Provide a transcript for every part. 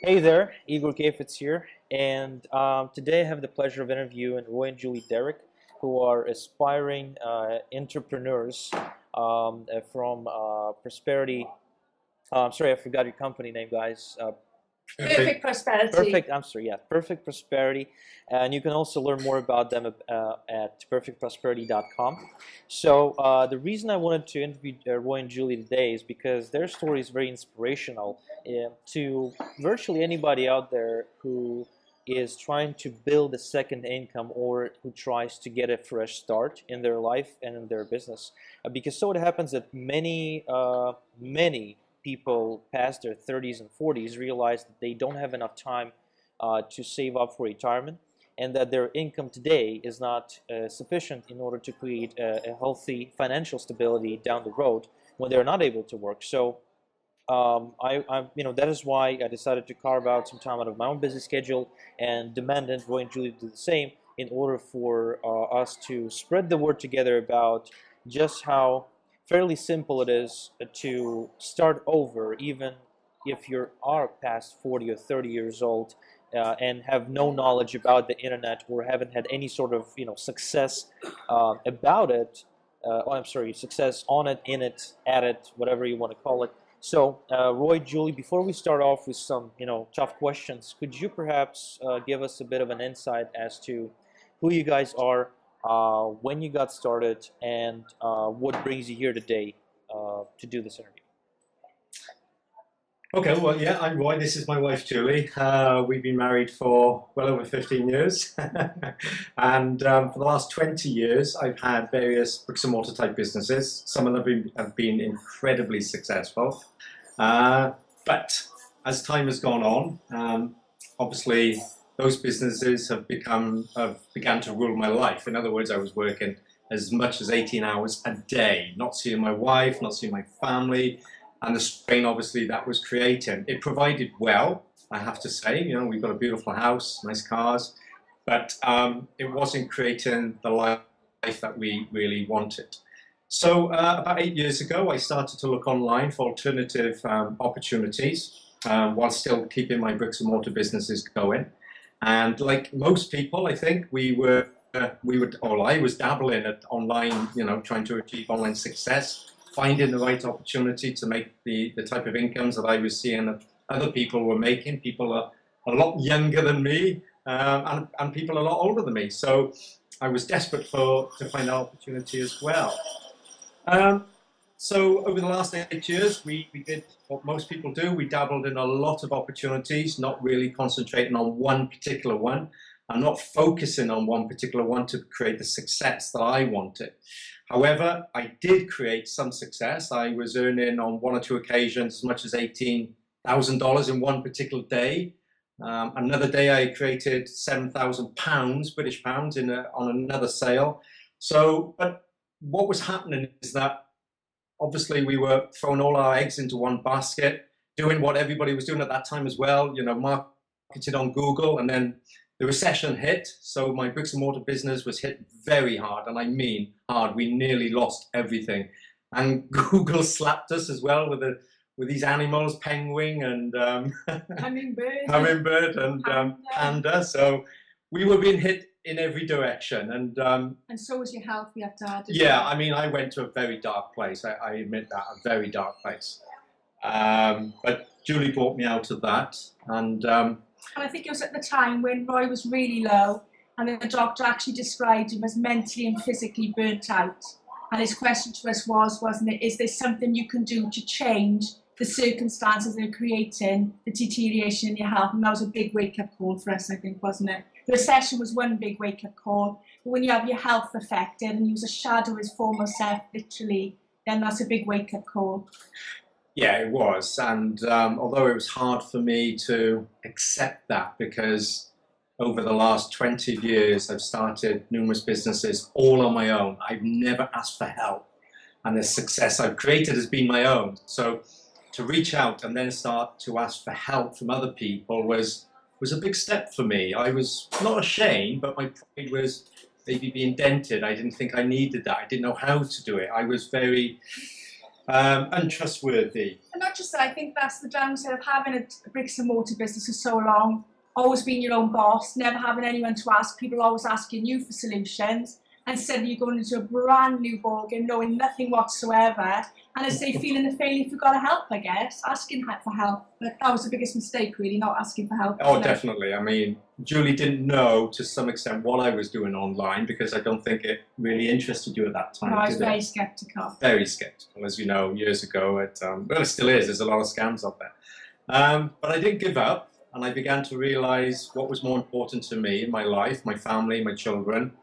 Hey there, Igor Kafitz here, and today I have the pleasure of interviewing Roy and Julie Derrick, who are aspiring entrepreneurs from Prosperity. I'm sorry, I forgot your company name, guys. Perfect prosperity. Perfect, I'm sorry, yeah, Perfect Prosperity. And you can also learn more about them at perfectprosperity.com. So, the reason I wanted to interview Roy and Julie today is because their story is very inspirational to virtually anybody out there who is trying to build a second income or who tries to get a fresh start in their life and in their business. Because so it happens that many people past their 30s and 40s realize that they don't have enough time to save up for retirement, and that their income today is not sufficient in order to create a healthy financial stability down the road when they're not able to work. So that is why I decided to carve out some time out of my own busy schedule and demanded Roy and Julie do the same in order for us to spread the word together about just how fairly simple it is to start over, even if you are past 40 or 30 years old and have no knowledge about the internet or haven't had any sort of success about it. I'm sorry, success on it, in it, at it, whatever you want to call it. So, Roy, Julie, before we start off with some, tough questions, could you perhaps give us a bit of an insight as to who you guys are, when you got started, and what brings you here today to do this interview? Okay, well, yeah, I'm Roy. This is my wife, Julie. We've been married for well over 15 years. And for the last 20 years, I've had various bricks and mortar type businesses. Some of them have been incredibly successful. But as time has gone on, obviously those businesses began to rule my life. In other words, I was working as much as 18 hours a day, not seeing my wife, not seeing my family, and the strain obviously that was creating. It provided well, I have to say. We've got a beautiful house, nice cars, but it wasn't creating the life that we really wanted. So about 8 years ago, I started to look online for alternative opportunities while still keeping my bricks and mortar businesses going. And like most people, I think I was dabbling at online, trying to achieve online success, finding the right opportunity to make the type of incomes that I was seeing that other people were making. People are a lot younger than me, and people a lot older than me. So I was desperate to find that opportunity as well. So over the last 8 years, we did what most people do. We dabbled in a lot of opportunities, not really concentrating on one particular one, and not focusing on one particular one to create the success that I wanted. However, I did create some success. I was earning on one or two occasions as much as $18,000 in one particular day. Another day I created £7,000, British pounds, on another sale. So, but what was happening is that obviously we were throwing all our eggs into one basket, doing what everybody was doing at that time as well, marketed on Google, and then the recession hit, so my bricks and mortar business was hit very hard, and I mean hard. We nearly lost everything, and Google slapped us as well with these animals, penguin and hummingbird and panda. So we were being hit in every direction, and so was your health. You have to add. Yeah, I mean, I went to a very dark place. I admit that, a very dark place. But Julie brought me out of that, and I think it was at the time when Roy was really low, and the doctor actually described him as mentally and physically burnt out. And his question to us wasn't it, is there something you can do to change the circumstances that are creating the deterioration in your health? And that was a big wake-up call for us, I think, wasn't it? The recession was one big wake-up call. But when you have your health affected and you was a shadow of his former self, literally, then that's a big wake-up call. Yeah, it was. And although it was hard for me to accept that, because over the last 20 years, I've started numerous businesses all on my own. I've never asked for help. And the success I've created has been my own. So to reach out and then start to ask for help from other people was a big step for me. I was not ashamed, but my pride was maybe being dented. I didn't think I needed that. I didn't know how to do it. I was very Untrustworthy. And not just that, I think that's the downside of having a bricks and mortar business for so long, always being your own boss, never having anyone to ask, people always asking you for solutions, and suddenly you're going into a brand new ballgame, knowing nothing whatsoever, and as they feeling a failure if you've got to help, I guess, asking for help. But that was the biggest mistake, really, not asking for help. Oh, definitely. I mean, Julie didn't know to some extent what I was doing online because I don't think it really interested you at that time. No, I was very sceptical. Very sceptical, as you know, years ago. Well, it still is. There's a lot of scams out there. But I didn't give up, and I began to realize what was more important to me in my life, my family, my children.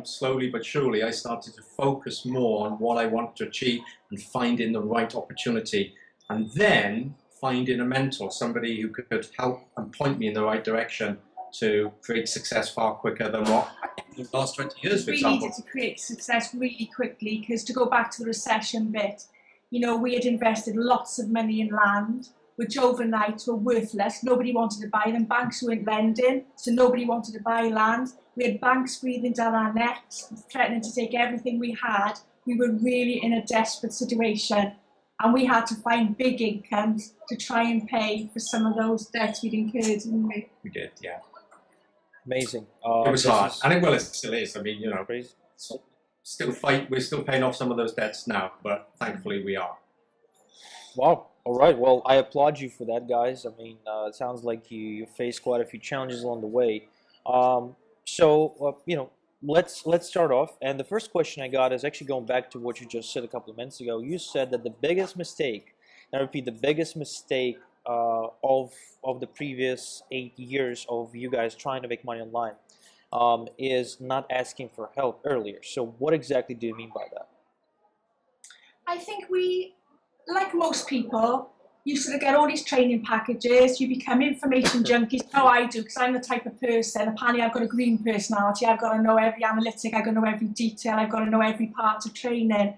Slowly but surely, I started to focus more on what I wanted to achieve and finding the right opportunity, and then finding a mentor, somebody who could help and point me in the right direction to create success far quicker than what I did in the last 20 years, for example. We needed to create success really quickly because to go back to the recession bit, you know, we had invested lots of money in land, which overnight were worthless. Nobody wanted to buy them. Banks weren't lending, so nobody wanted to buy land. We had banks breathing down our necks, threatening to take everything we had. We were really in a desperate situation. And we had to find big incomes to try and pay for some of those debts we'd incurred, didn't we? We did, yeah. Amazing. It was hard, and it still is. I mean, you know, Crazy. we're still paying off some of those debts now, but thankfully we are. Wow. All right. Well, I applaud you for that, guys. I mean, it sounds like you faced quite a few challenges along the way. Let's start off. And the first question I got is actually going back to what you just said a couple of minutes ago. You said that the biggest mistake, and I repeat, the biggest mistake of the previous 8 years of you guys trying to make money online is not asking for help earlier. So what exactly do you mean by that? I think we, like most people, you sort of get all these training packages, you become information junkies. No, I do, because I'm the type of person, apparently I've got a green personality, I've got to know every analytic, I've got to know every detail, I've got to know every part of training. And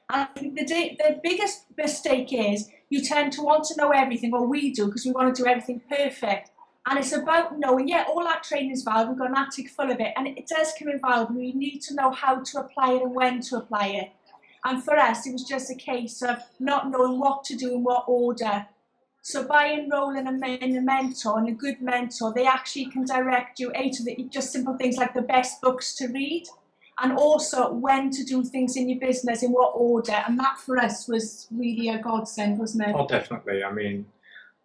I think the biggest mistake is you tend to want to know everything, well we do, because we want to do everything perfect. And it's about knowing, yeah, all that training is valuable, we've got an attic full of it, and it does come in valuable, you need to know how to apply it and when to apply it. And for us, it was just a case of not knowing what to do in what order. So by enrolling in a mentor, and a good mentor, they actually can direct you to just simple things like the best books to read, and also when to do things in your business, in what order. And that for us was really a godsend, wasn't it? Oh, definitely. I mean,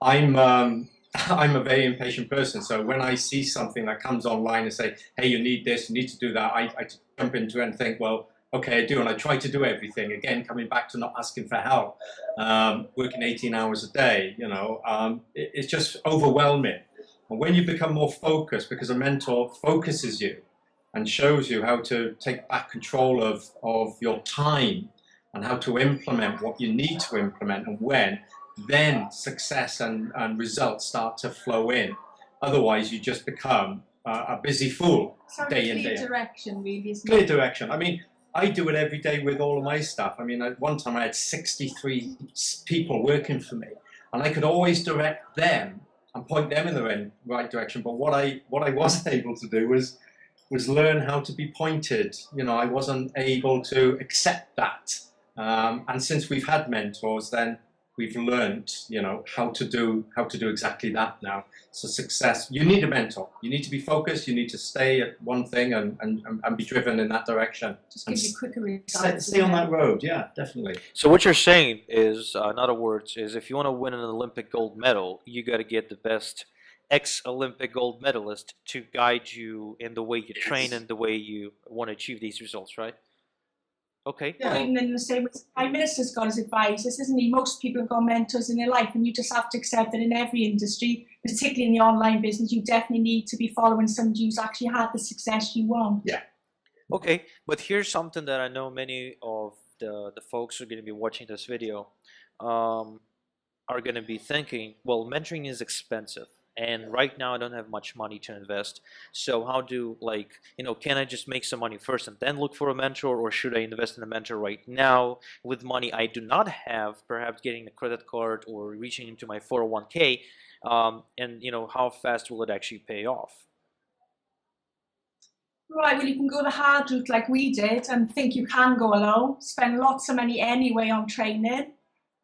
I'm a very impatient person, so when I see something that comes online and say, hey, you need this, you need to do that, I jump into it and think, well, okay, I do, and I try to do everything. Again, coming back to not asking for help, working 18 hours a day, you know, it's just overwhelming. And when you become more focused, because a mentor focuses you and shows you how to take back control of your time and how to implement what you need to implement and when, then success and results start to flow in. Otherwise, you just become a busy fool day in, day out. Clear direction, really, isn't it? Clear direction. I mean, I do it every day with all of my staff. I mean, at one time I had 63 people working for me, and I could always direct them and point them in the right direction. But what I wasn't able to do was learn how to be pointed. You know, I wasn't able to accept that. And since we've had mentors, then we've learned, you know, how to do exactly that now. So success, you need a mentor. You need to be focused. You need to stay at one thing and be driven in that direction. Just give you quicker results. Stay on that road. Yeah, definitely. So what you're saying is, in other words, is if you want to win an Olympic gold medal, you got to get the best ex-Olympic gold medalist to guide you in the way you train and the way you want to achieve these results, right? Okay. Yeah. Even in the same way, the Prime Minister's got his advisors, isn't he? Most people have got mentors in their life, and you just have to accept that in every industry, particularly in the online business, you definitely need to be following somebody who's actually had the success you want. Yeah. Okay, but here's something that I know many of the folks who are going to be watching this video are going to be thinking, well, mentoring is expensive. And right now I don't have much money to invest. So how do, like, you know, can I just make some money first and then look for a mentor, or should I invest in a mentor right now with money I do not have, perhaps getting a credit card or reaching into my 401k, and, you know, how fast will it actually pay off? Right, well, you can go the hard route like we did and think you can go alone, spend lots of money anyway on training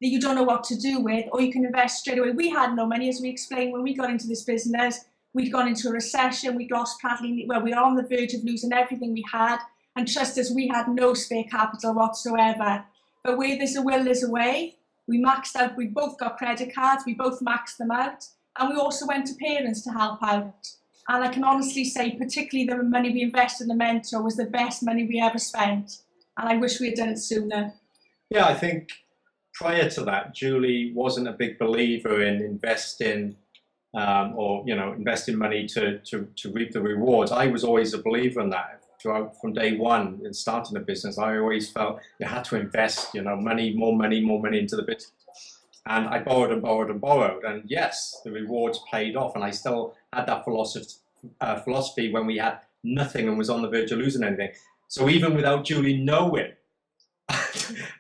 that you don't know what to do with, or you can invest straight away. We had no money, as we explained, when we got into this business. We'd gone into a recession, we'd lost practically, well, we were on the verge of losing everything we had, and trust us, we had no spare capital whatsoever. But where there's a will, there's a way. We maxed out, we both got credit cards, we both maxed them out, and we also went to parents to help out. And I can honestly say, particularly the money we invested in the mentor was the best money we ever spent. And I wish we had done it sooner. Yeah, I think prior to that, Julie wasn't a big believer in investing or investing money to reap the rewards. I was always a believer in that. Throughout from day one in starting a business, I always felt you had to invest, money, more money into the business. And I borrowed and borrowed and borrowed, and yes, the rewards paid off. And I still had that philosophy when we had nothing and was on the verge of losing anything. So even without Julie knowing,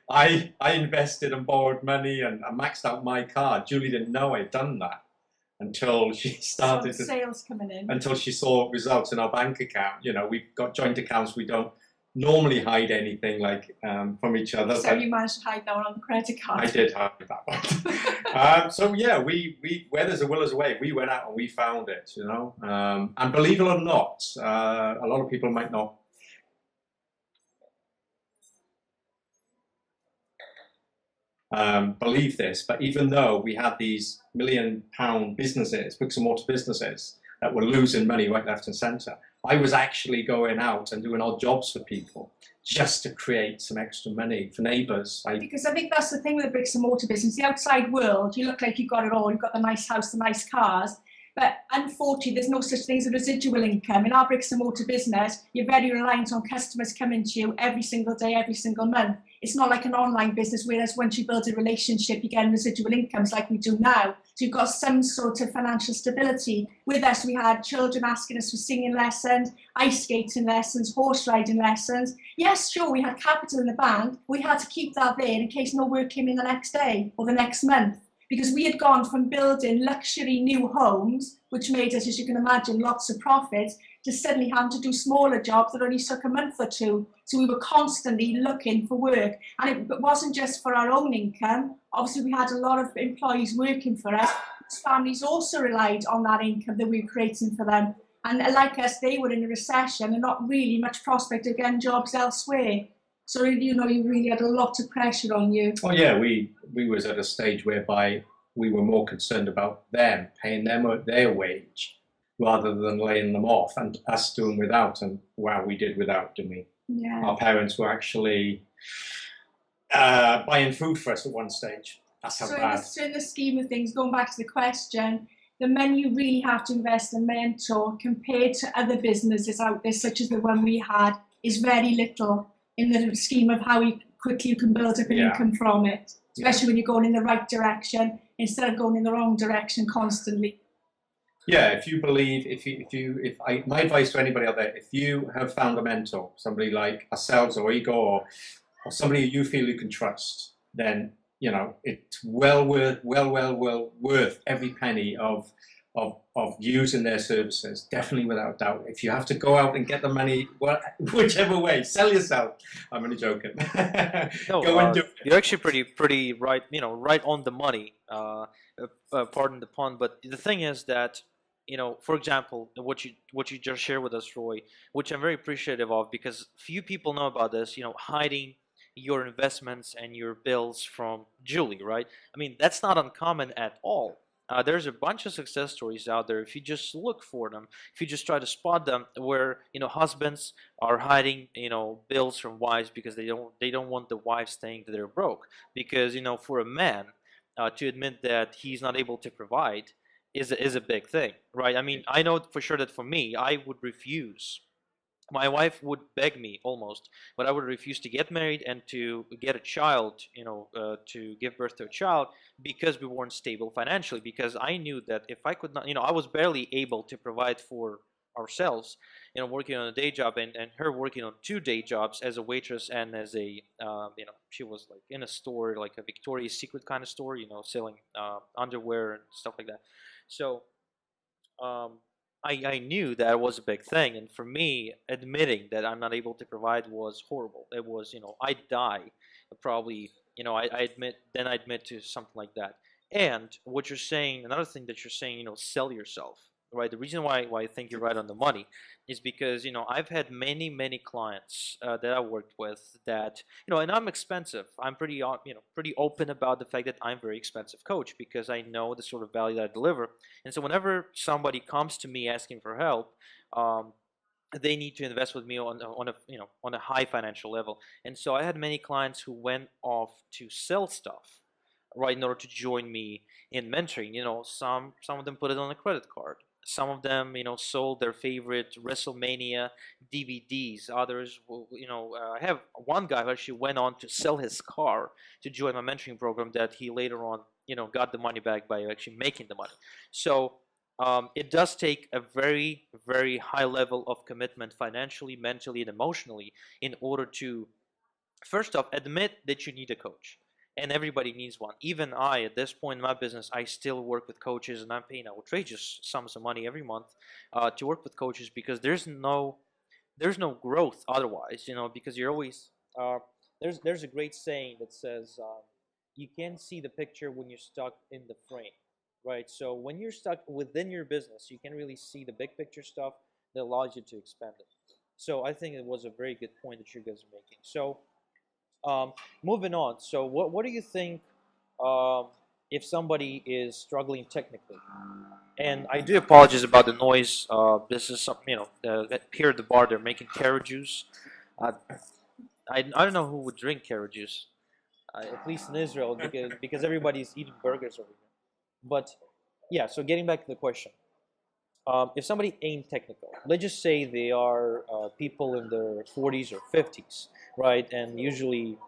I invested and borrowed money and I maxed out my card. Julie didn't know I'd done that until she started sales coming in. Until she saw results in our bank account. We've got joint accounts. We don't normally hide anything like from each other. So you managed to hide that one on the credit card. I did hide that one. So yeah, we where there's a will, there's a way. We went out and we found it. And believe it or not, a lot of people might not believe this, but even though we had these £1 million businesses, bricks and mortar businesses, that were losing money right, left, and centre, I was actually going out and doing odd jobs for people just to create some extra money for neighbours. Because I think that's the thing with the bricks and mortar business. The outside world, you look like you've got it all. You've got the nice house, the nice cars. But unfortunately, there's no such thing as a residual income. In our bricks and mortar business, you're very reliant on customers coming to you every single day, every single month. It's not like an online business, whereas once you build a relationship, you get residual incomes like we do now. So you've got some sort of financial stability. With us, we had children asking us for singing lessons, ice skating lessons, horse riding lessons. Yes, sure, we had capital in the bank. We had to keep that there in case no work came in the next day or the next month. Because we had gone from building luxury new homes, which made us, as you can imagine, lots of profits, to suddenly having to do smaller jobs that only took a month or two. So we were constantly looking for work. And it wasn't just for our own income. Obviously, we had a lot of employees working for us. Families also relied on that income that we were creating for them. And like us, they were in a recession and not really much prospect of getting jobs elsewhere. So, you really had a lot of pressure on you. Oh yeah, we was at a stage whereby we were more concerned about them, paying them their wage, rather than laying them off and us doing without. And wow, we did without, didn't we? Yeah. Our parents were actually buying food for us at one stage. That's how bad. So in the scheme of things, going back to the question, the money you really have to invest in mentor compared to other businesses out there, such as the one we had, is very little in the scheme of how quickly you can build up an income from it, especially when you're going in the right direction instead of going in the wrong direction constantly. Yeah, if you believe, my advice to anybody out there, if you have found a mentor, somebody like ourselves or Ego, or somebody you feel you can trust, then it's well worth every penny of using their services, definitely, without doubt. If you have to go out and get the money, whichever way, sell yourself. I'm only joking. No, go and do it. You're actually pretty right. Right on the money. Pardon the pun, but the thing is that for example, what you just shared with us, Roy, which I'm very appreciative of, because few people know about this. Hiding your investments and your bills from Julie, right? I mean, that's not uncommon at all. There's a bunch of success stories out there. If you just look for them, if you just try to spot them, where husbands are hiding bills from wives because they don't want the wives thinking that they're broke. Because for a man to admit that he's not able to provide is a big thing, right? I mean, I know for sure that for me, I would refuse. My wife would beg me almost, but I would refuse to get married and to get a child, to give birth to a child, because we weren't stable financially. Because I knew that if I could not, I was barely able to provide for ourselves, working on a day job, and her working on 2 day jobs as a waitress and as a, she was like in a store, like a Victoria's Secret kind of store, selling underwear and stuff like that. So, I knew that was a big thing, and for me, admitting that I'm not able to provide was horrible. It was, I'd die, probably, I admit to something like that. And what you're saying, another thing that you're saying, sell yourself, right? The reason why I think you're right on the money is because, I've had many clients that I worked with that, and I'm expensive. I'm pretty open about the fact that I'm very expensive coach because I know the sort of value that I deliver. And so whenever somebody comes to me asking for help, um, they need to invest with me on a high financial level. And so I had many clients who went off to sell stuff, right, in order to join me in mentoring. Some of them put it on a credit card. Some of them, sold their favorite WrestleMania DVDs. Others, I have one guy who actually went on to sell his car to join my mentoring program that he later on, got the money back by actually making the money. So it does take a very, very high level of commitment financially, mentally, and emotionally in order to, first off, admit that you need a coach. And everybody needs one. Even I, at this point in my business, I still work with coaches, and I'm paying outrageous sums of money every month to work with coaches because there's no growth otherwise. Because you're always there's a great saying that says you can't see the picture when you're stuck in the frame, right? So when you're stuck within your business, you can really see the big picture stuff that allows you to expand it. So I think it was a very good point that you guys are making. So moving on. So what do you think um, if somebody is struggling technically? And I do apologize about the noise. This is some, here at the bar they're making carrot juice. Uh, I don't know who would drink carrot juice, at least in Israel, because everybody's eating burgers over here. But yeah, so getting back to the question. If somebody ain't technical, let's just say they are people in their 40s or 50s, right? And usually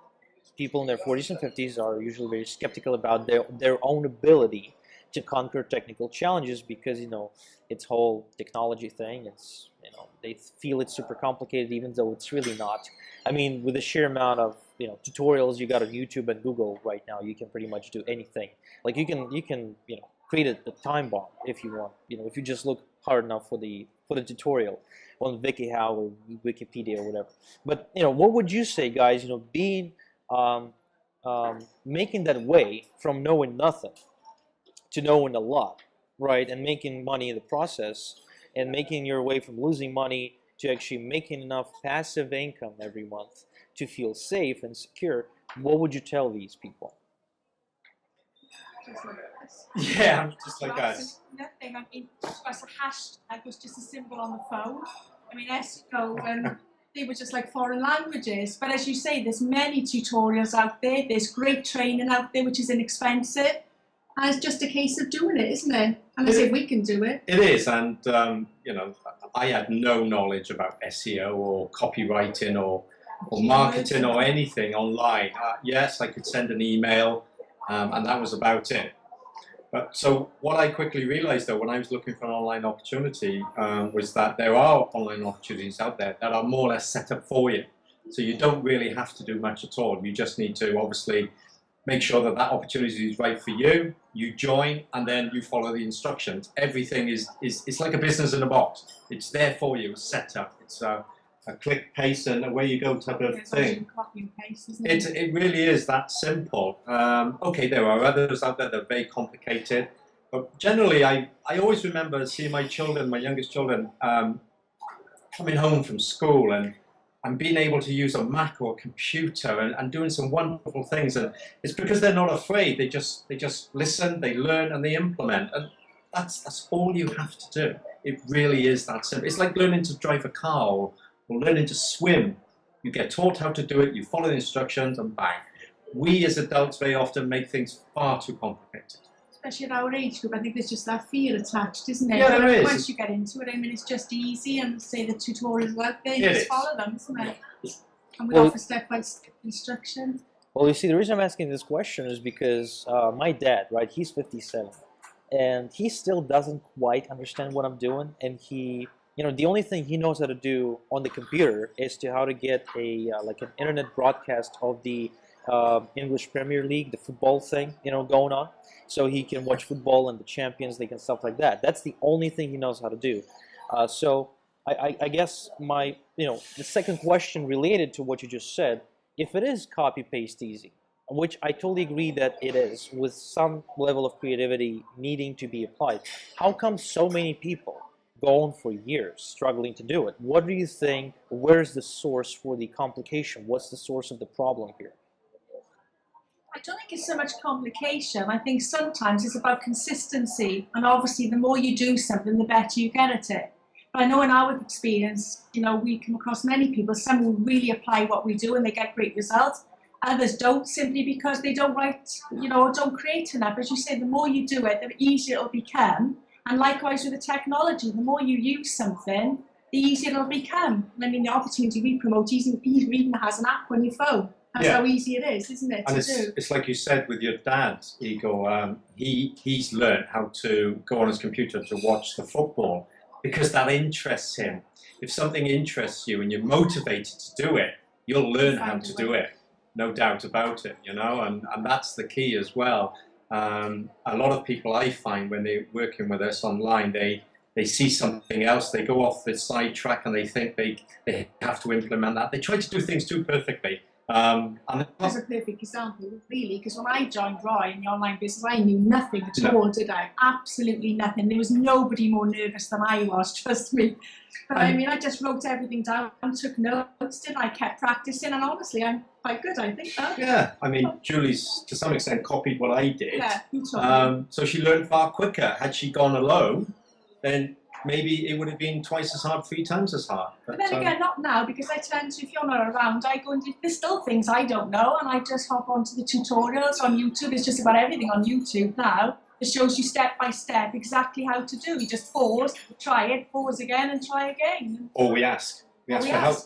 people in their 40s and 50s are usually very skeptical about their own ability to conquer technical challenges because, it's whole technology thing. It's, they feel it's super complicated even though it's really not. I mean, with the sheer amount of, tutorials you got on YouTube and Google right now, you can pretty much do anything. Like you can create a time bomb if you want. If you just look hard enough for the tutorial on WikiHow or Wikipedia or whatever. But what would you say, guys? Being um, making that way from knowing nothing to knowing a lot, right, and making money in the process, and making your way from losing money to actually making enough passive income every month to feel safe and secure. What would you tell these people? Just like this. Yeah, I'm just like us. Nothing. I mean, just a hashtag was just a symbol on the phone. I mean, SEO and they were just like foreign languages. But as you say, there's many tutorials out there. There's great training out there, which is inexpensive. And it's just a case of doing it, isn't it? And as if we can do it. It is, and I had no knowledge about SEO or copywriting or marketing or anything online. Yes, I could send an email, and that was about it. But so what I quickly realized, though, when I was looking for an online opportunity, was that there are online opportunities out there that are more or less set up for you. So you don't really have to do much at all. You just need to obviously make sure that that opportunity is right for you. You join, and then you follow the instructions. Everything is it's like a business in a box. It's there for you. It's set up. It's a click, paste, and away you go type of thing. Copy and paste, isn't it? It really is that simple. Okay, there are others out there that are very complicated, but generally, I always remember seeing my children, my youngest children, coming home from school and being able to use a Mac or a computer and doing some wonderful things. And it's because they're not afraid. They just listen, they learn, and they implement. And that's all you have to do. It really is that simple. It's like learning to drive a car or learning to swim. You get taught how to do it, you follow the instructions, and bang. We as adults very often make things far too complicated. Especially at our age group, I think there's just that fear attached, isn't it? Yeah, there is. Once you get into it, I mean, it's just easy, and say the tutorials out there, you It just is. follow them, isn't it? And we Well- offer step-by-step instruction. Well, you see, the reason I'm asking this question is because my dad, right, he's 57, and he still doesn't quite understand what I'm doing, and he, the only thing he knows how to do on the computer is how to get like an internet broadcast of the English Premier League, the football thing, going on, so he can watch football and the Champions League and stuff like that. That's the only thing he knows how to do. So I guess the second question related to what you just said, if it is copy paste easy, which I totally agree that it is, with some level of creativity needing to be applied, how come so many people go on for years struggling to do it? What do you think? Where's the source for the complication? What's the source of the problem here? I don't think it's so much complication. I think sometimes it's about consistency, and obviously the more you do something, the better you get at it. But I know in our experience, we come across many people, some will really apply what we do and they get great results. Others don't, simply because they don't write, or don't create enough. As you say, the more you do it, the easier it'll become. And likewise with the technology, the more you use something, the easier it'll become. I mean, the opportunity we promote even has an app on your phone. That's how easy it is, isn't it, and to do? It's like you said with your dad, Igor, he's learned how to go on his computer to watch the football because that interests him. If something interests you and you're motivated to do it, you'll learn how to do it. No doubt about it, and that's the key as well. A lot of people I find when they're working with us online, they see something else, they go off the side track and they think they have to implement that. They try to do things too perfectly. And That's a perfect example, really, because when I joined Roy in the online business, I knew nothing at all, did I? Absolutely nothing. There was nobody more nervous than I was, trust me. But I mean, I just wrote everything down, took notes, didn't I? Kept practicing, and honestly, I'm quite good, I think. Yeah, I mean, Julie's to some extent copied what I did. Yeah, you taught me. So she learned far quicker. Had she gone alone, then maybe it would have been twice as hard, 3 times as hard. But then again, not now, because I tend to, if you're not around, I go into, there's still things I don't know, and I just hop onto the tutorials on YouTube. It's just about everything on YouTube now. It shows you step by step exactly how to do. You just pause, try it, pause again, and try again. Or we ask. We ask for help.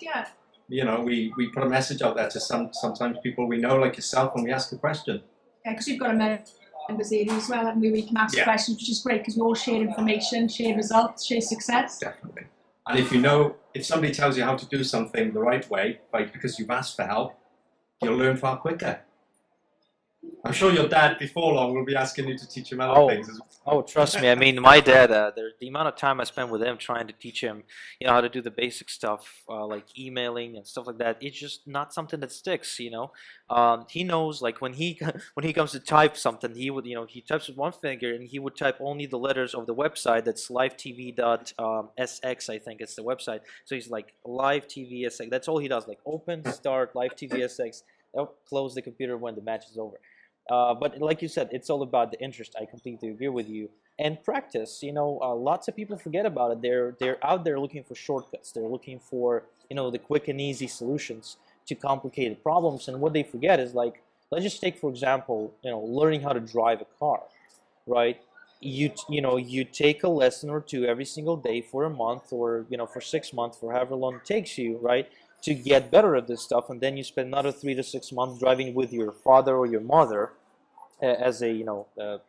Yeah. We put a message out there to sometimes people we know, like yourself, and we ask a question. Yeah, because we've got a members area as well, haven't we? We can ask questions, which is great because we all share information, share results, share success. Definitely. And if somebody tells you how to do something the right way, because you've asked for help, you'll learn far quicker. I'm sure your dad, before long, will be asking you to teach him other things as well. Oh, trust me. I mean, my dad, the amount of time I spent with him trying to teach him, how to do the basic stuff, like emailing and stuff like that, it's just not something that sticks, He knows, like, when he comes to type something, he would, he types with one finger and he would type only the letters of the website. That's livetv.sx, I think it's the website. So he's like, live TV SX. That's all he does, like, open, start, live TV SX. They'll close the computer when the match is over. But like you said, it's all about the interest. I completely agree with you. And practice, lots of people forget about it. They're out there looking for shortcuts. They're looking for, the quick and easy solutions to complicated problems. And what they forget is, like, let's just take, for example, learning how to drive a car, right? You take a lesson or two every single day for a month, or, for 6 months, for however long it takes you, right? To get better at this stuff, and then you spend another 3 to 6 months driving with your father or your mother as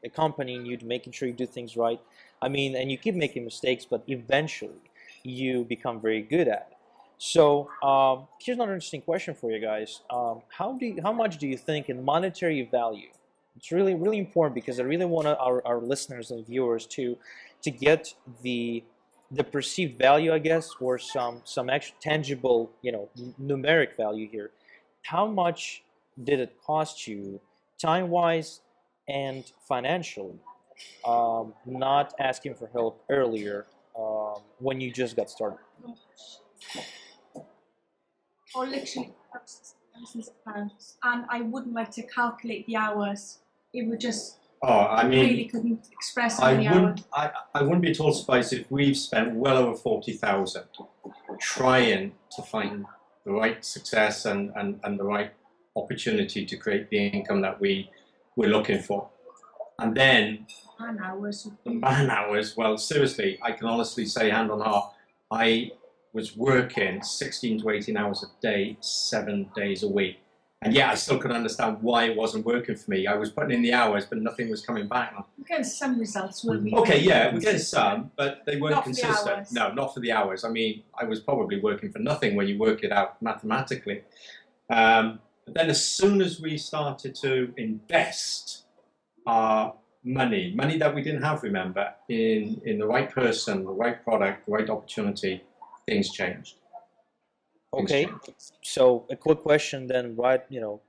accompanying you, to making sure you do things right. I mean, and you keep making mistakes, but eventually you become very good at it. So here's another interesting question for you guys. How much do you think in monetary value? It's really, really important, because I really want our listeners and viewers to get the perceived value, I guess, or some actual tangible, numeric value here. How much did it cost you, time-wise and financially, not asking for help earlier when you just got started? Or literally thousands of pounds, and I wouldn't like to calculate the hours. It would just. I really couldn't express how many hours. I wouldn't be at all surprised if we've spent well over 40,000 trying to find the right success and the right opportunity to create the income that we're looking for. And then the man hours, well, seriously, I can honestly say, hand on heart, I was working 16 to 18 hours a day, 7 days a week. And yeah, I still couldn't understand why it wasn't working for me. I was putting in the hours, but nothing was coming back. We're getting some results, weren't we? Okay, yeah, we're getting some, but they weren't Not consistent. for the hours. No, not for the hours. I mean, I was probably working for nothing when you work it out mathematically. But then as soon as we started to invest our money that we didn't have, remember, in the right person, the right product, the right opportunity, things changed. Okay, so a quick question then, right,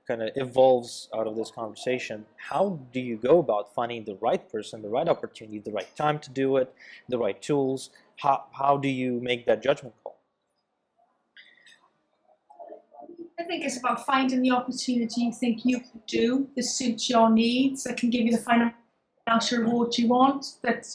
kind of evolves out of this conversation. How do you go about finding the right person, the right opportunity, the right time to do it, the right tools? How do you make that judgment call? I think it's about finding the opportunity you think you can do that suits your needs, that can give you the financial reward you want, that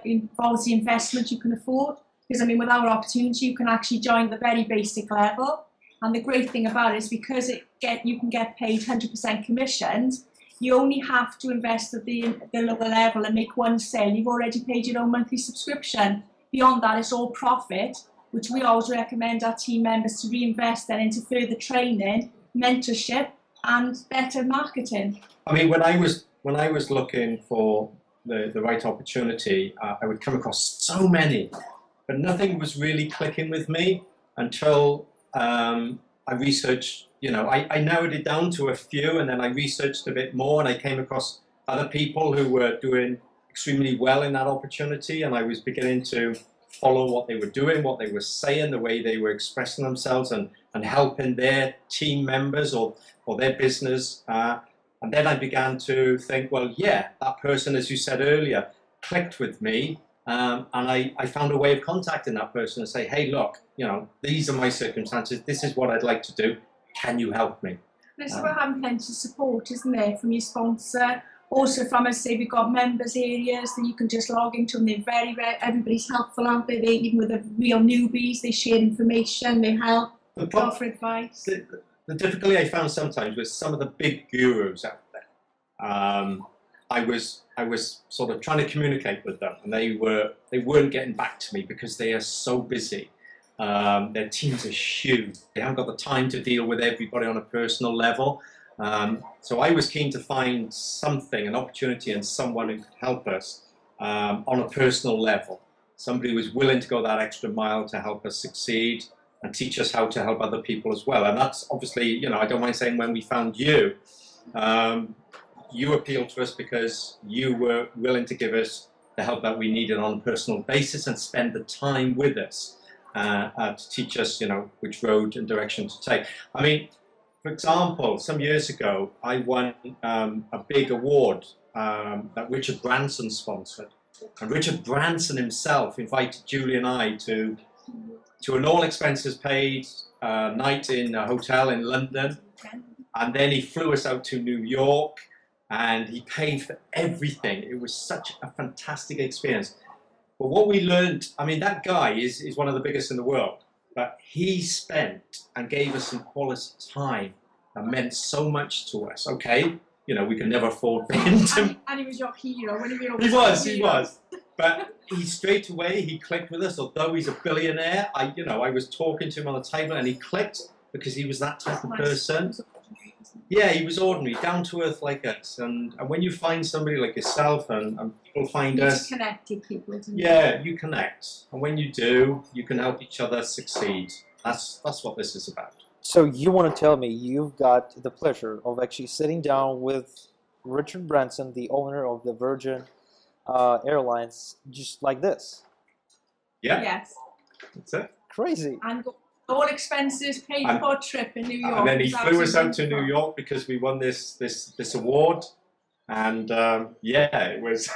involves the investment you can afford. Because I mean, with our opportunity, you can actually join at the very basic level. And the great thing about it is because you can get paid 100% commissions, you only have to invest at the lower level and make one sale. You've already paid your own monthly subscription. Beyond that, it's all profit, which we always recommend our team members to reinvest then into further training, mentorship, and better marketing. I mean, when I was looking for the right opportunity, I would come across so many, but nothing was really clicking with me until I researched. I narrowed it down to a few, and then I researched a bit more, and I came across other people who were doing extremely well in that opportunity, and I was beginning to follow what they were doing, what they were saying, the way they were expressing themselves, and helping their team members or their business. And then I began to think, well, yeah, that person, as you said earlier, clicked with me. And I found a way of contacting that person and say, hey, look, these are my circumstances. This is what I'd like to do. Can you help me? It's about having plenty of support, isn't there, from your sponsor. Also from us, say we've got members areas that you can just log into, and they're everybody's helpful, aren't they? Even with the real newbies, they share information, they help, offer advice. The difficulty I found sometimes with some of the big gurus out there. I was sort of trying to communicate with them, and they weren't getting back to me because they are so busy. Their teams are huge. They haven't got the time to deal with everybody on a personal level. So I was keen to find something, an opportunity, and someone who could help us on a personal level. Somebody who was willing to go that extra mile to help us succeed and teach us how to help other people as well. And that's obviously, I don't mind saying, when we found you, you appealed to us because you were willing to give us the help that we needed on a personal basis and spend the time with us to teach us, which road and direction to take. I mean, for example, some years ago, I won a big award that Richard Branson sponsored. And Richard Branson himself invited Julie and I to an all expenses paid night in a hotel in London. And then he flew us out to New York, and he paid for everything. It was such a fantastic experience. But what we learned, I mean, that guy is one of the biggest in the world, but he spent and gave us some quality time that meant so much to us. Okay, we could never afford him to. And he was your hero. When he was. But he straight away, he clicked with us. Although he's a billionaire, I was talking to him on the table, and he clicked because he was that type of person. Yeah, he was ordinary, down to earth like us. And when you find somebody like yourself, and people find us, just connected people. Yeah, you connect, and when you do, you can help each other succeed. That's what this is about. So you want to tell me you've got the pleasure of actually sitting down with Richard Branson, the owner of the Virgin Airlines, just like this? Yeah. Yes. That's it. Crazy. And all expenses paid for a trip in New York. And then he flew us out to New York because we won this award, and it was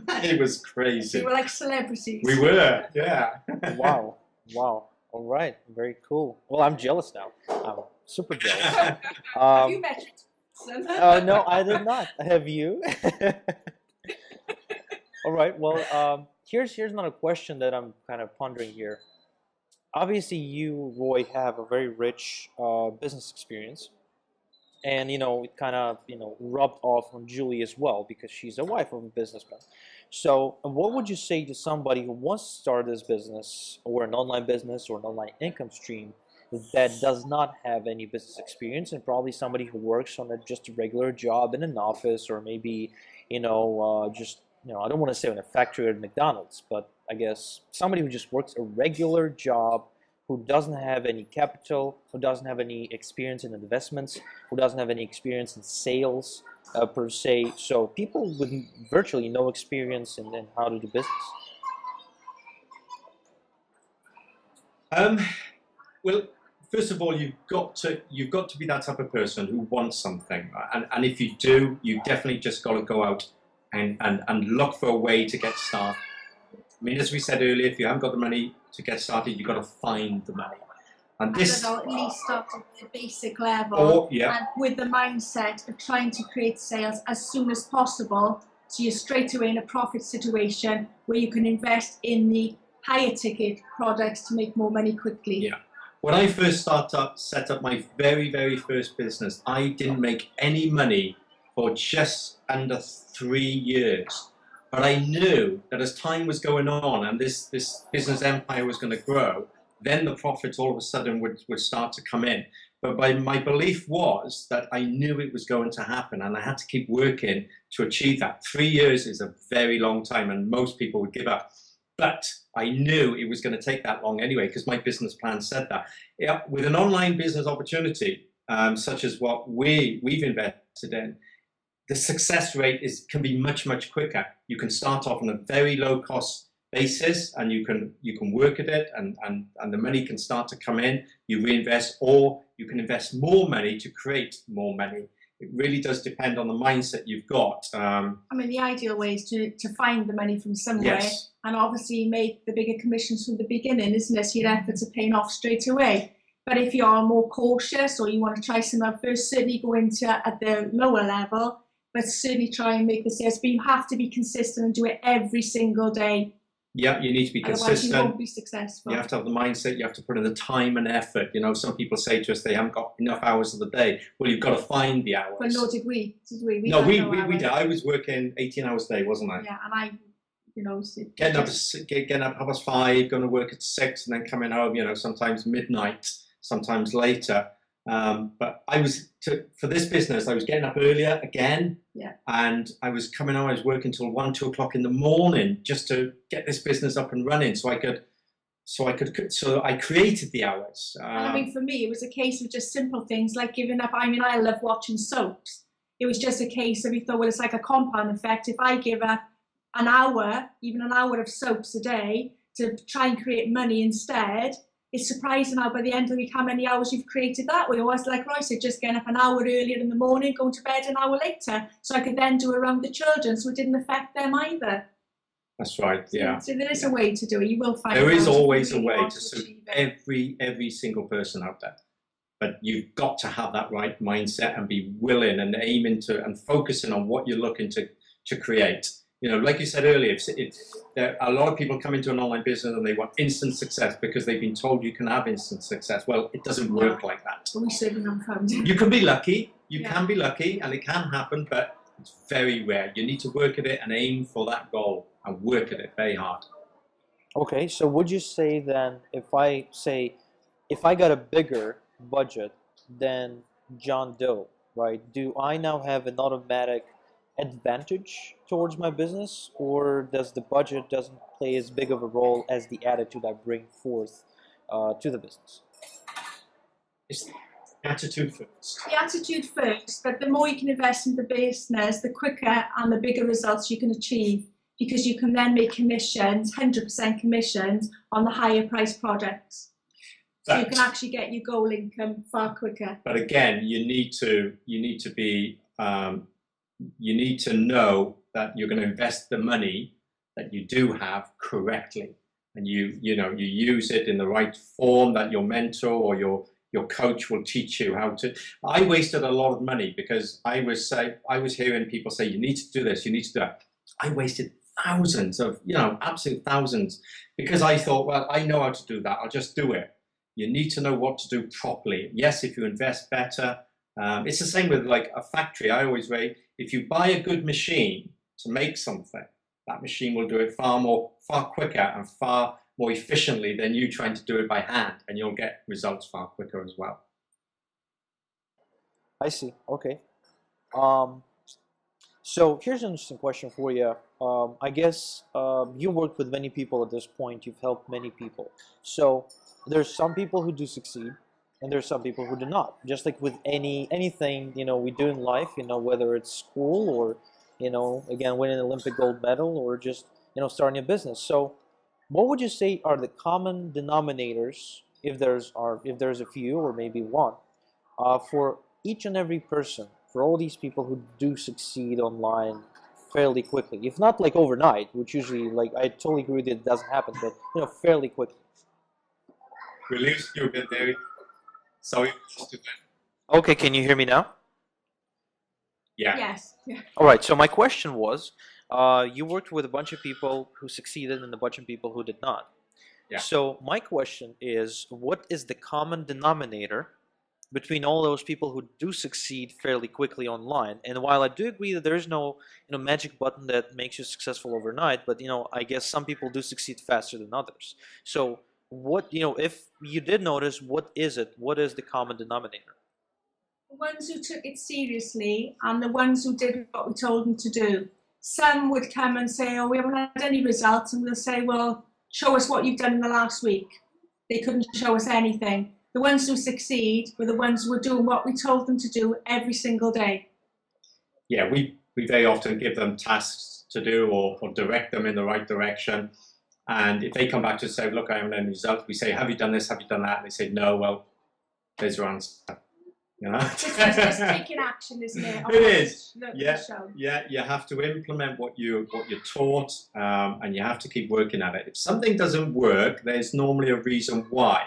it was crazy. We were like celebrities. We were, yeah. Wow. All right, very cool. Well, I'm jealous now. I'm super jealous. Have you met Richard? No, I did not. Have you? All right. Well, here's another question that I'm kind of pondering here. Obviously, you, Roy, have a very rich business experience, and it kind of rubbed off on Julie as well because she's a wife of a businessman. So, what would you say to somebody who wants to start this business, or an online business, or an online income stream that does not have any business experience, and probably somebody who works on just a regular job in an office, or maybe just I don't want to say in a factory or at McDonald's, but I guess somebody who just works a regular job, who doesn't have any capital, who doesn't have any experience in investments, who doesn't have any experience in sales per se. So people with virtually no experience in how to do business. Well, first of all, you've got to be that type of person who wants something, and if you do, you definitely just got to go out and look for a way to get started. I mean, as we said earlier, if you haven't got the money to get started, you've got to find the money. And this, at least start at the basic level, and with the mindset of trying to create sales as soon as possible, so you're straight away in a profit situation where you can invest in the higher ticket products to make more money quickly. Yeah. When I first set up my very first business, I didn't make any money for just under 3 years. But I knew that as time was going on and this business empire was going to grow, then the profits all of a sudden would start to come in. But my belief was that I knew it was going to happen, and I had to keep working to achieve that. 3 years is a very long time, and most people would give up. But I knew it was going to take that long anyway, because my business plan said that. Yeah, with an online business opportunity, such as what we've invested in, the success rate can be much quicker. You can start off on a very low cost basis, and you can work at it, and the money can start to come in. You reinvest, or you can invest more money to create more money. It really does depend on the mindset you've got. I mean, the ideal way is to find the money from somewhere, yes. And obviously make the bigger commissions from the beginning, isn't it? So your efforts are paying off straight away. But if you are more cautious, or you want to try some out first, certainly go into at the lower level, but certainly try and make the sales. But you have to be consistent and do it every single day. Yeah, you need to be consistent. Otherwise you won't be successful. You have to have the mindset, you have to put in the time and effort. You know, some people say to us they haven't got enough hours of the day. Well, you've got to find the hours. But no, did we? We we did. I was working 18 hours a day, wasn't I? Yeah, and I, getting up at 5:30, going to work at 6, and then coming home, sometimes midnight, sometimes later. But for this business, I was getting up earlier again. Yeah. And I was coming home, I was working till 1, 2 o'clock in the morning just to get this business up and running, so I created the hours. And I mean, for me, it was a case of just simple things like giving up. I mean, I love watching soaps. It was just a case of, you thought, well, it's like a compound effect. If I give up an hour, even an hour of soaps a day to try and create money instead, it's surprising how by the end of the week how many hours you've created that way. Or as like Roy said, just getting up an hour earlier in the morning, going to bed an hour later, so I could then do around the children, so it didn't affect them either. That's right, yeah. So there is a way to do it. You will find there is always a way to suit every single person out there. But you've got to have that right mindset and be willing and aiming to and focusing on what you're looking to create. Like you said earlier, there are a lot of people come into an online business and they want instant success because they've been told you can have instant success. Well, it doesn't work like that. But we certainly haven't found it. You can be lucky. You can be lucky, and it can happen, but it's very rare. You need to work at it and aim for that goal and work at it very hard. Okay, so would you say then, if I got a bigger budget than John Doe, right? Do I now have an automatic advantage towards my business, or does the budget doesn't play as big of a role as the attitude I bring forth to the business? It's the attitude first. The attitude first, but the more you can invest in the business, the quicker and the bigger results you can achieve, because you can then make commissions, 100% commissions on the higher priced products. So you can actually get your goal income far quicker. But again, you need to know that you're going to invest the money that you do have correctly, and you use it in the right form that your mentor or your coach will teach you how to. I wasted a lot of money because I was hearing people say, you need to do this, you need to do that. I wasted thousands of, absolute thousands, because I thought, well, I know how to do that, I'll just do it. You need to know what to do properly. Yes, if you invest better, it's the same with like a factory. I always rate, if you buy a good machine to make something, that machine will do it far quicker and far more efficiently than you trying to do it by hand, and you'll get results far quicker as well. I see. Okay. So here's an interesting question for you. I guess you worked with many people at this point. You've helped many people. So there's some people who do succeed, and there's some people who do not. Just like with anything we do in life, whether it's school or again winning an Olympic gold medal or just starting a business. So, what would you say are the common denominators, if there's a few or maybe one, for each and every person, for all these people who do succeed online fairly quickly, if not like overnight, which usually, like, I totally agree that it doesn't happen, but fairly quickly. We lose you a bit, Derrick. Sorry. Okay, can you hear me now? Yeah. Yes. Yeah. All right. So my question was, you worked with a bunch of people who succeeded and a bunch of people who did not. Yeah. So my question is, what is the common denominator between all those people who do succeed fairly quickly online? And while I do agree that there is no magic button that makes you successful overnight, but I guess some people do succeed faster than others. So what if you did notice, what is it? What is the common denominator? The ones who took it seriously and the ones who did what we told them to do. Some would come and say, oh, we haven't had any results, and we'll say, well, show us what you've done in the last week. They couldn't show us anything. The ones who succeed were the ones who were doing what we told them to do every single day. Yeah, we very often give them tasks to do or direct them in the right direction. And if they come back to say, look, I haven't had any results, we say, have you done this? Have you done that? And they say, no. Well, there's your answer. It's just taking action, isn't it? It is. Yeah. Yeah. You have to implement what you're taught, and you have to keep working at it. If something doesn't work, there's normally a reason why,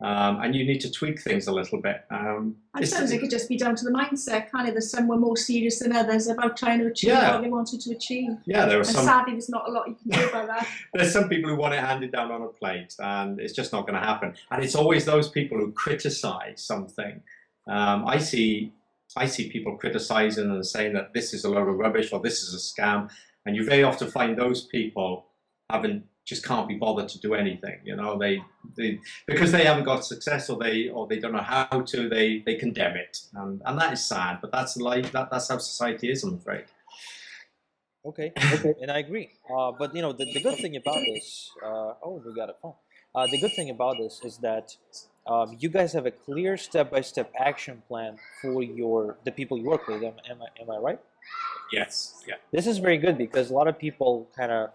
and you need to tweak things a little bit. And sometimes it could just be down to the mindset, kind of. There's some were more serious than others about trying to achieve what they wanted to achieve. Yeah, there are and some. Sadly, there's not a lot you can do about that. There's some people who want it handed down on a plate, and it's just not going to happen. And it's always those people who criticize something. I see people criticizing and saying that this is a load of rubbish or this is a scam, and you very often find those people just can't be bothered to do anything. They because they haven't got success or they don't know how to. They condemn it, and that is sad. But that's life. That's how society is, I'm afraid. Okay, and I agree. But the good thing about this, oh, we got a phone. The good thing about this is that you guys have a clear step-by-step action plan for the people you work with. Am I right? Yes. Yeah. This is very good because a lot of people kind of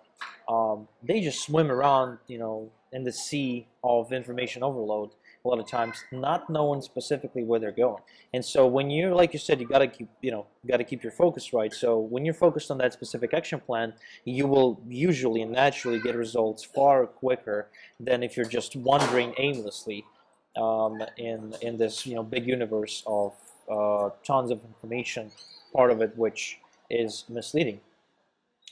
they just swim around, in the sea of information overload a lot of times, not knowing specifically where they're going. And so when you're, like you said, you gotta keep your focus right. So when you're focused on that specific action plan, you will usually and naturally get results far quicker than if you're just wandering aimlessly in this big universe of tons of information, part of it which is misleading.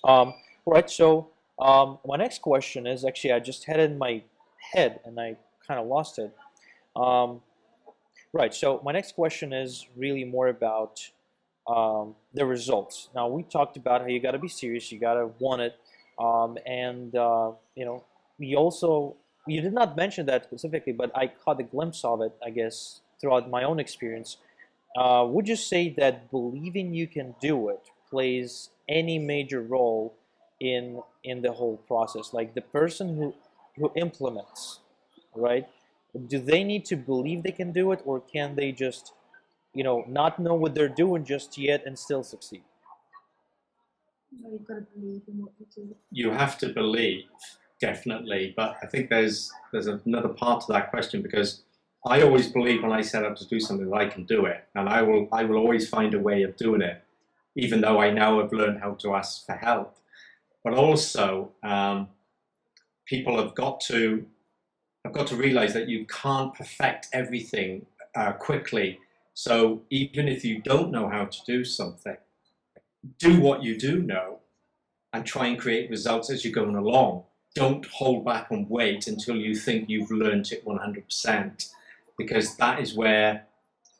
Right. So my next question is, actually, I just had it in my head and I kind of lost it. Right, so my next question is really more about the results. Now, we talked about how you got to be serious, you got to want it, and you did not mention that specifically, but I caught a glimpse of it, I guess, throughout my own experience. Would you say that believing you can do it plays any major role in the whole process? Like the person who implements, right? Do they need to believe they can do it, or can they just, not know what they're doing just yet and still succeed? No, you've got to believe in what you do. You have to believe, definitely. But I think there's another part to that question, because I always believe when I set out to do something that I can do it, and I will always find a way of doing it, even though I now have learned how to ask for help. But also, people have got to realize that you can't perfect everything quickly. So even if you don't know how to do something, do what you do know and try and create results as you're going along. Don't hold back and wait until you think you've learned it 100%, because that is where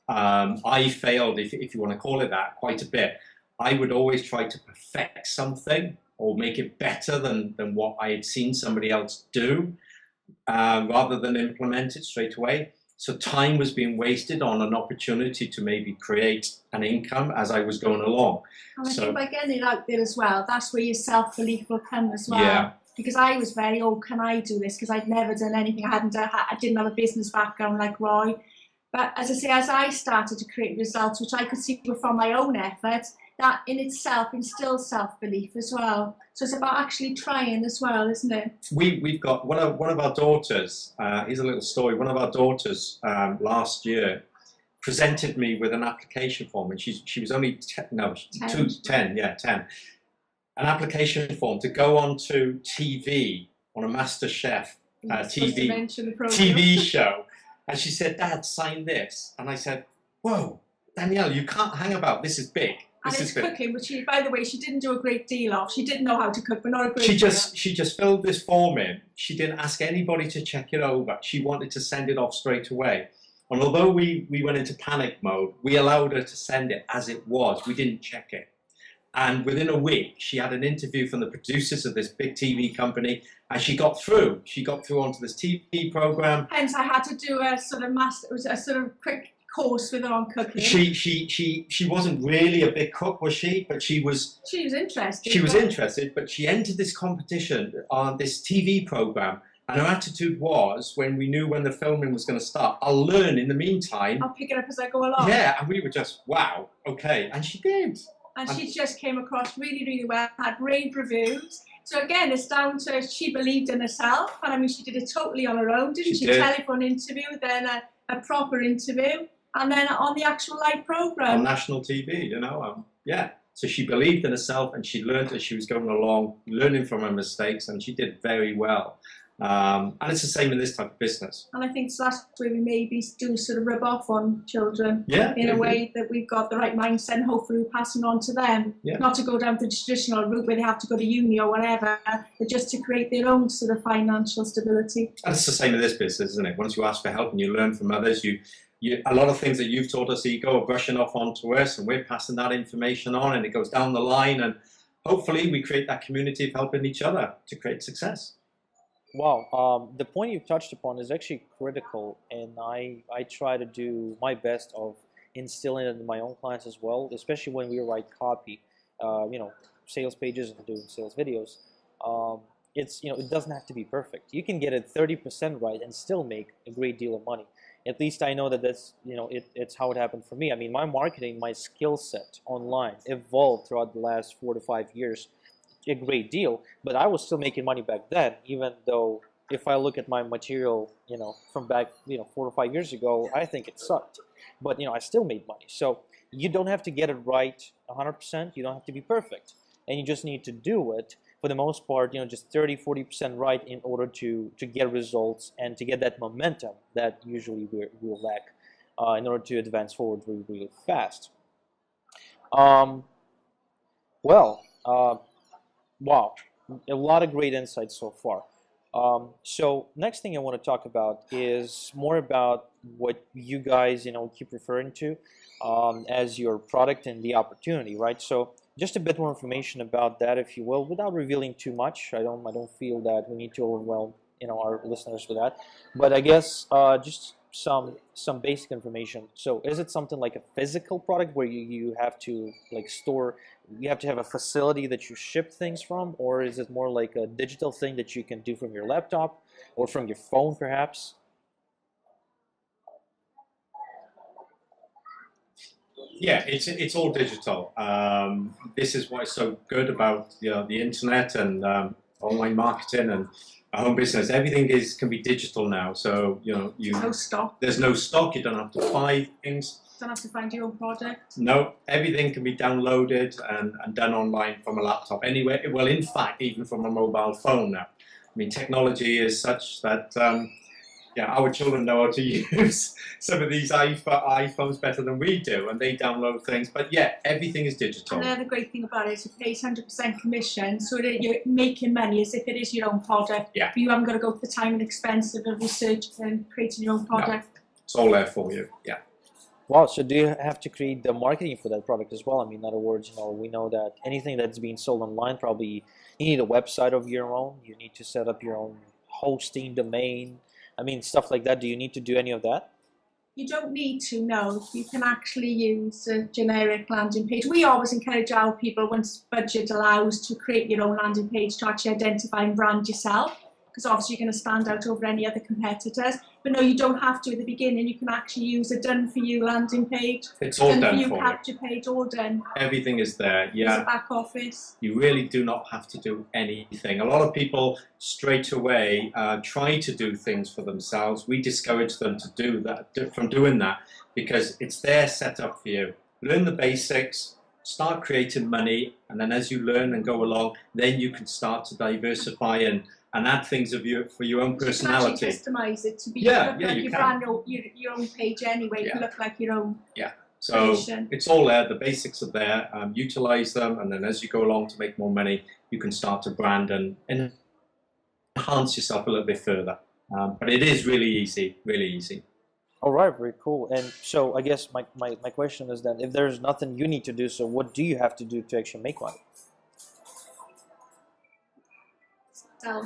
I failed, if you want to call it that, quite a bit. I would always try to perfect something or make it better than what I had seen somebody else do, rather than implement it straight away. So time was being wasted on an opportunity to maybe create an income as I was going along. And I think by getting it out there as well, that's where your self-belief will come as well. Yeah. because I was very, oh, can I do this? Because I'd never done anything. I didn't have a business background like Roy. But as I say, as I started to create results, which I could see were from my own efforts, that in itself instills self-belief as well. So it's about actually trying as well, isn't it? We've got one of our daughters. Here's a little story. One of our daughters last year presented me with an application form, and she was only 10, no, 10, yeah, 10. An application form to go onto TV on a MasterChef TV show. And she said, "Dad, sign this." And I said, "Whoa, Danielle, you can't hang about. This is big. And it's cooking, which she, by the way, she didn't do a great deal of. She didn't know how to cook, but not a great deal. She just filled this form in. She didn't ask anybody to check it over. She wanted to send it off straight away. And although we went into panic mode, we allowed her to send it as it was. We didn't check it. And within a week, she had an interview from the producers of this big TV company, and she got through. She got through onto this TV program. Hence, I had to do a sort of quick course with her on cooking. She wasn't really a big cook, was she? But she was interested. She was interested, but she entered this competition on this TV program, and her attitude was, when we knew when the filming was going to start, I'll learn in the meantime. I'll pick it up as I go along. Yeah, and we were just, wow, okay, and she did. And she just came across really, really well, had rave reviews. So again, it's down to she believed in herself, and I mean, she did it totally on her own, didn't she? Telephone interview, then a proper interview, and then on the actual live program. On national TV, yeah. So she believed in herself, and she learned as she was going along, learning from her mistakes, and she did very well. And it's the same in this type of business. And I think that's where we maybe do sort of rub off on children, in a way that we've got the right mindset, and hopefully we're passing on to them. Yeah. Not to go down the traditional route where they have to go to uni or whatever, but just to create their own sort of financial stability. And it's the same in this business, isn't it? Once you ask for help and you learn from others, a lot of things that you've taught us, you go brushing off onto us, and we're passing that information on, and it goes down the line, and hopefully we create that community of helping each other to create success. Wow, the point you've touched upon is actually critical, and I try to do my best of instilling it in my own clients as well, especially when we write copy, sales pages and doing sales videos. It doesn't have to be perfect. You can get it 30% right and still make a great deal of money. At least I know that it's how it happened for me. I mean, my marketing, my skill set online evolved throughout the last 4 to 5 years a great deal, but I was still making money back then, even though if I look at my material, from back, 4 to 5 years ago, I think it sucked. But, I still made money. So you don't have to get it right 100%. You don't have to be perfect. And you just need to do it, for the most part, just 30, 40% right in order to get results and to get that momentum that usually we'll lack in order to advance forward really, really fast. Wow, a lot of great insights so far. So next thing I want to talk about is more about what you guys, keep referring to as your product and the opportunity, right? So just a bit more information about that, if you will, without revealing too much. I don't feel that we need to overwhelm, our listeners with that. But I guess just some basic information. So is it something like a physical product where you have to store, you have to have a facility that you ship things from, or is it more like a digital thing that you can do from your laptop or from your phone perhaps? Yeah, it's all digital. This is what is so good about the internet and online marketing and our home business. Everything can be digital now. So no stock. There's no stock. You don't have to buy things. Don't have to find your own product. No, everything can be downloaded and done online from a laptop anywhere. Well, in fact, even from a mobile phone now. I mean, technology is such that our children know how to use some of these iPhones better than we do, and they download things. But yeah, everything is digital. And the great thing about it is it pays 100% commission, so that you're making money as if it is your own product. Yeah. But you haven't got to go for the time and expense of research and creating your own product. No, it's all there for you. Yeah. Wow, so do you have to create the marketing for that product as well? I mean, in other words, we know that anything that's being sold online, probably you need a website of your own. You need to set up your own hosting domain. I mean, stuff like that. Do you need to do any of that? You don't need to, no. You can actually use a generic landing page. We always encourage our people, once budget allows, to create your own landing page to actually identify and brand yourself, because obviously you're going to stand out over any other competitors. But no, you don't have to at the beginning. You can actually use a done-for-you landing page. It's all done for you, for you. capture page, all done. Everything is there. It's Yeah. a back office. You really do not have to do anything. A lot of people straight away try to do things for themselves. We discourage them to do that, from doing that, because it's there set up for you. Learn the basics, start creating money, and then as you learn and go along, then you can start to diversify and add things of you for your own personality. You can actually customize it to be Yeah, look yeah, like you your can. brand, your own page anyway. Yeah. You look like your own. Yeah. So Creation. it's all there. The basics are there. Utilize them, and then as you go along to make more money, you can start to brand and enhance yourself a little bit further. But it is really easy, really easy. All right, very cool. And so I guess my question is then, if there's nothing you need to do, so what do you have to do to actually make money? So.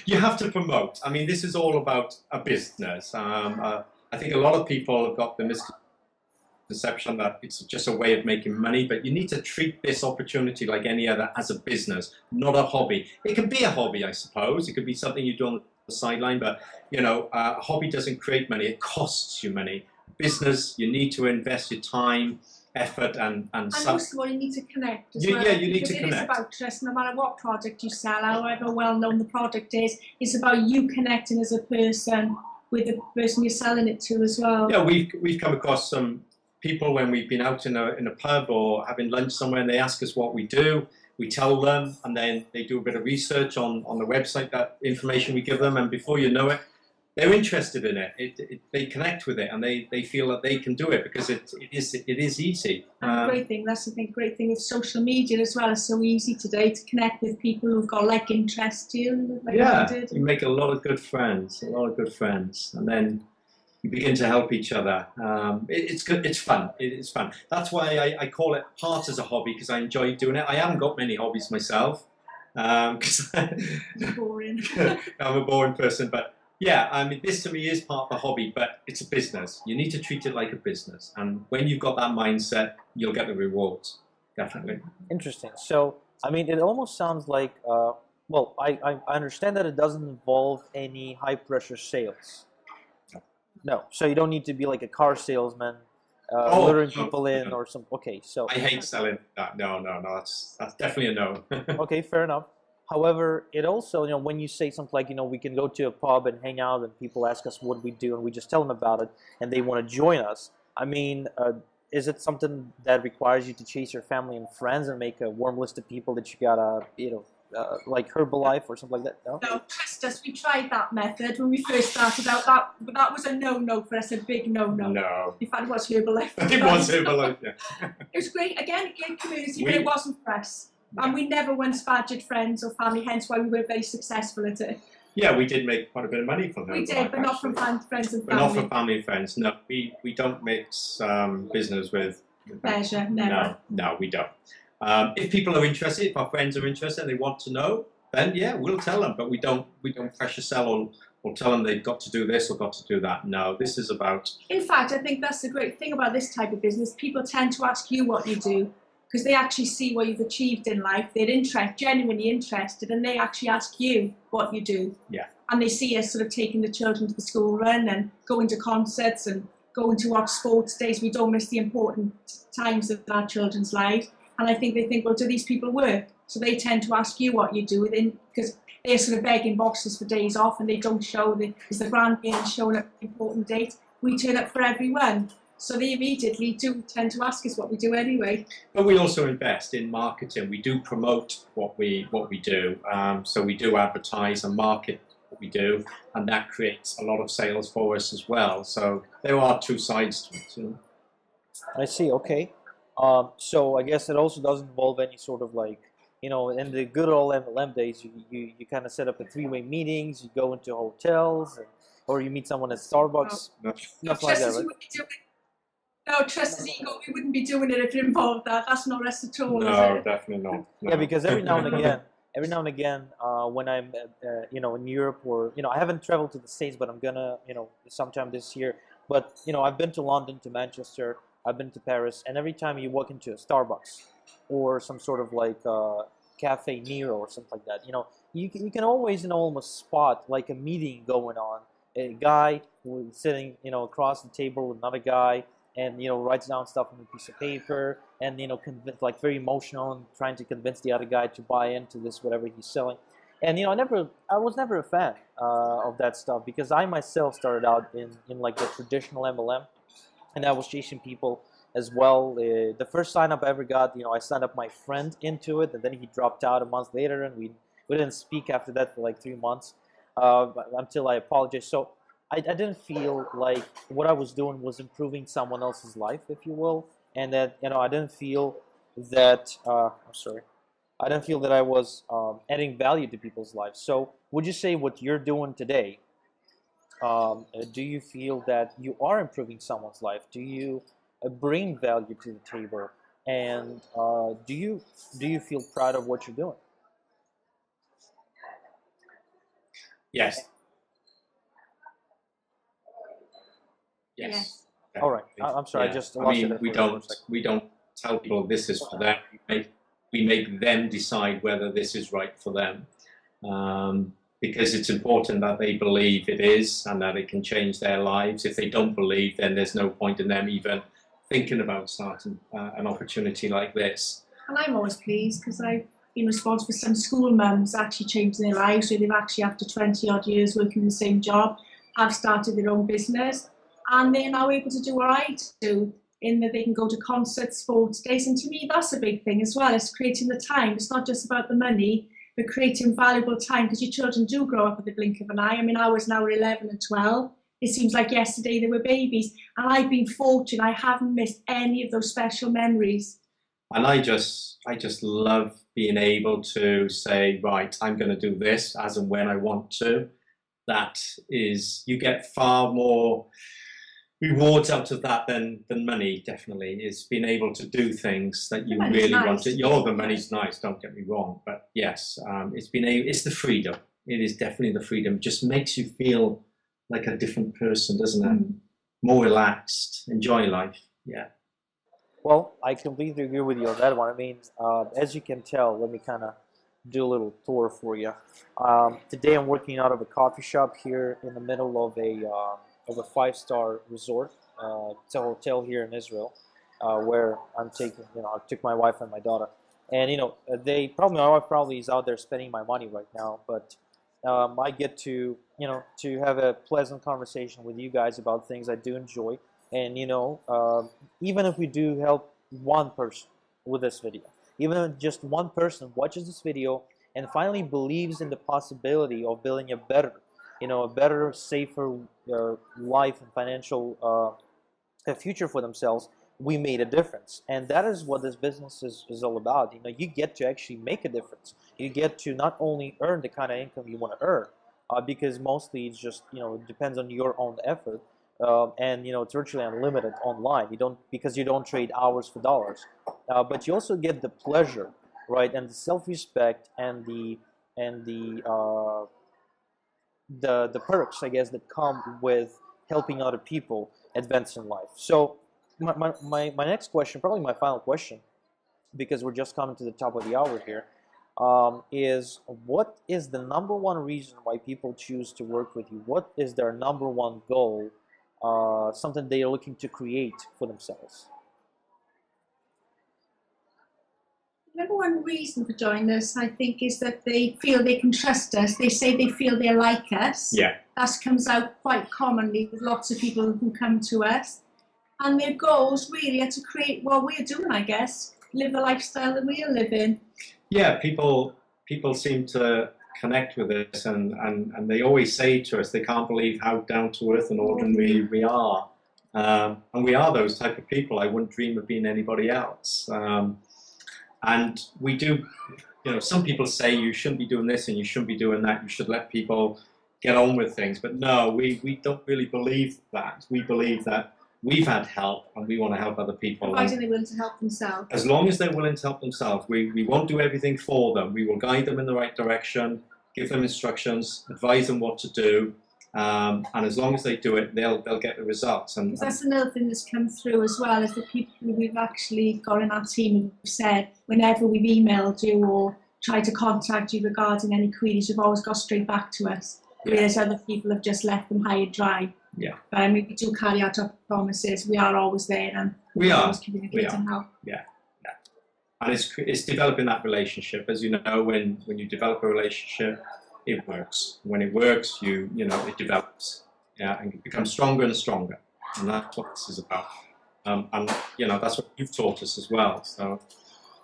You have to promote. I mean, this is all about a business. I think a lot of people have got the misconception that it's just a way of making money, but you need to treat this opportunity like any other, as a business, not a hobby. It can be a hobby, I suppose. It could be something you do on the sideline, but you know, a hobby doesn't create money. It costs you money. Business, you need to invest your time, effort, and most of all, you need to connect as well. Yeah, you need to because connect. it is about trust. No matter what product you sell, however well known the product is, it's about you connecting as a person with the person you're selling it to as well. Yeah, we've come across some people when we've been out in a pub or having lunch somewhere, and they ask us what we do. We tell them, and then they do a bit of research on the website, that information we give them, and before you know it, they're interested in it. They connect with it, and they feel that they can do it because it is easy. And great thing, that's the great thing with social media as well. It's so easy today to connect with people who've got like interest too. Like Yeah, you did. you make a lot of good friends, and then you begin to help each other. It's good. It's fun. It's fun. That's why I call it part as a hobby, because I enjoy doing it. I haven't got many hobbies myself because Boring. I'm a boring person, but. Yeah, I mean, this to me is part of the hobby, but it's a business. You need to treat it like a business. And when you've got that mindset, you'll get the rewards, definitely. Interesting. So, I mean, it almost sounds like, well, I understand that it doesn't involve any high-pressure sales. No. So you don't need to be like a car salesman, luring people in or some. Okay, so. I hate selling that. No, that's definitely a no. Okay, fair enough. However, it also, you know, when you say something like, you know, we can go to a pub and hang out and people ask us what we do and we just tell them about it and they want to join us. I mean, is it something that requires you to chase your family and friends and make a warm list of people that you gotta, you know, like Herbalife or something like that? No? No, trust us, we tried that method when we first started out. That was a no-no for us, a big no-no. No. In fact, it was Herbalife. It was Herbalife, yeah. It was great, again, a great community, but it wasn't for us. And we never once badgered friends or family, hence why we were very successful at it. Yeah, we did make quite a bit of money from Herbalife. We did, but not from friends and family. But not from family and friends. No, we don't mix business with pleasure. Never. No, we don't. If people are interested, if our friends are interested and they want to know, then yeah, we'll tell them. But we don't pressure sell or tell them they've got to do this or got to do that. No, this is about. In fact, I think that's the great thing about this type of business. People tend to ask you what you do, because they actually see what you've achieved in life. They're genuinely interested, and they actually ask you what you do. Yeah. And they see us sort of taking the children to the school run and going to concerts and going to watch sports days. We don't miss the important times of our children's lives. And I think they think, well, do these people work? So they tend to ask you what you do, because they're sort of begging bosses for days off and they don't show. Is the grandparents showing up at an important date? We turn up for everyone. So they immediately do tend to ask us what we do anyway. But we also invest in marketing. We do promote what we do. So we do advertise and market what we do, and that creates a lot of sales for us as well. So there are two sides to it. You know? I see. Okay. So I guess it also doesn't involve any sort of like, you know, in the good old MLM days, you kind of set up a three-way meetings. You go into hotels, or you meet someone at Starbucks. No. Nothing like that, right? No, trust us, ego, we wouldn't be doing it if it involved that. That's not us at all, No, is it? definitely not. No. Yeah, because every now and again, every now and again, when I'm, in Europe, or I haven't traveled to the States, but I'm gonna, sometime this year. But I've been to London, to Manchester, I've been to Paris, and every time you walk into a Starbucks or some sort of like Cafe Nero or something like that, you can always, almost spot like a meeting going on. A guy who is sitting, across the table with another guy, and writes down stuff on a piece of paper, and convince, like very emotional, and trying to convince the other guy to buy into this whatever he's selling. And I was never a fan of that stuff, because I myself started out in like the traditional MLM, and I was chasing people as well. The first sign up I ever got, I signed up my friend into it, and then he dropped out a month later, and we didn't speak after that for like 3 months, until I apologized. So I didn't feel like what I was doing was improving someone else's life, if you will, and that I didn't feel that I didn't feel that I was adding value to people's lives. So would you say what you're doing today? Do you feel that you are improving someone's life? Do you bring value to the table? And do you feel proud of what you're doing? Yes. Yes. Yes. All right. definitely. I'm sorry. Yeah. I just I lost mean, it we for a don't second. tell people this is for them. We make them decide whether this is right for them, because it's important that they believe it is and that it can change their lives. If they don't believe, then there's no point in them even thinking about starting an opportunity like this. And I'm always pleased because I've been responsible for some school mums actually changing their lives. So they've actually, after 20 odd years working the same job, have started their own business. And they're now able to do what I do, in that they can go to concerts, sports days. And to me, that's a big thing as well. It's creating the time. It's not just about the money, but creating valuable time, because your children do grow up at the blink of an eye. I mean, ours now are 11 and 12. It seems like yesterday they were babies. And I've been fortunate. I haven't missed any of those special memories. And I just love being able to say, right, I'm going to do this as and when I want to. That is, you get far more rewards out of that than money. Definitely, is being able to do things that you really want to. The money's nice. Don't get me wrong, but yes, it's the freedom. It is definitely the freedom. It just makes you feel like a different person, doesn't it? More relaxed, enjoy life. Yeah. Well, I completely agree with you on that one. I mean, as you can tell, let me kind of do a little tour for you. Today I'm working out of a coffee shop here in the middle of a 5-star resort. It's a hotel here in Israel, where I'm taking, I took my wife and my daughter. And, my wife probably is out there spending my money right now, but I get to, to have a pleasant conversation with you guys about things I do enjoy. And, even if we do help one person with this video, even if just one person watches this video and finally believes in the possibility of building a better, safer life and financial future for themselves, we made a difference. And that is what this business is all about. You get to actually make a difference. You get to not only earn the kind of income you want to earn, because mostly it's just, it depends on your own effort. And it's virtually unlimited online. Because you don't trade hours for dollars, but you also get the pleasure, right, and the self-respect and the perks, I guess, that come with helping other people advance in life. So my next question, probably my final question, because we're just coming to the top of the hour here, is what is the number one reason why people choose to work with you? What is their number one goal? Something they are looking to create for themselves? Number one reason for joining us, I think, is that they feel they can trust us. They say they feel they're like us. Yeah. That comes out quite commonly with lots of people who come to us. And their goals really are to create what we're doing, I guess, live the lifestyle that we are living. Yeah, people seem to connect with us, and they always say to us they can't believe how down to earth and ordinary we are, and we are those type of people. I wouldn't dream of being anybody else, and we do. Some people say you shouldn't be doing this and you shouldn't be doing that. You should let people get on with things, but no, we don't really believe that. We believe that we've had help and we want to help other people. Providing they're willing to help themselves. As long as they're willing to help themselves, we won't do everything for them. We will guide them in the right direction, give them instructions, advise them what to do, and as long as they do it, they'll get the results. And that's another thing that's come through as well, is the people we've actually got in our team have said whenever we've emailed you or tried to contact you regarding any queries, you've always got straight back to us. Whereas other people have just left them high and dry. Yeah. But we do carry out our promises. We are always there and we are always communicating help. Yeah. And it's developing that relationship. As you know, when you develop a relationship, it works. When it works, you know it develops. Yeah, and it becomes stronger and stronger. And that's what this is about. And you know that's what you've taught us as well. So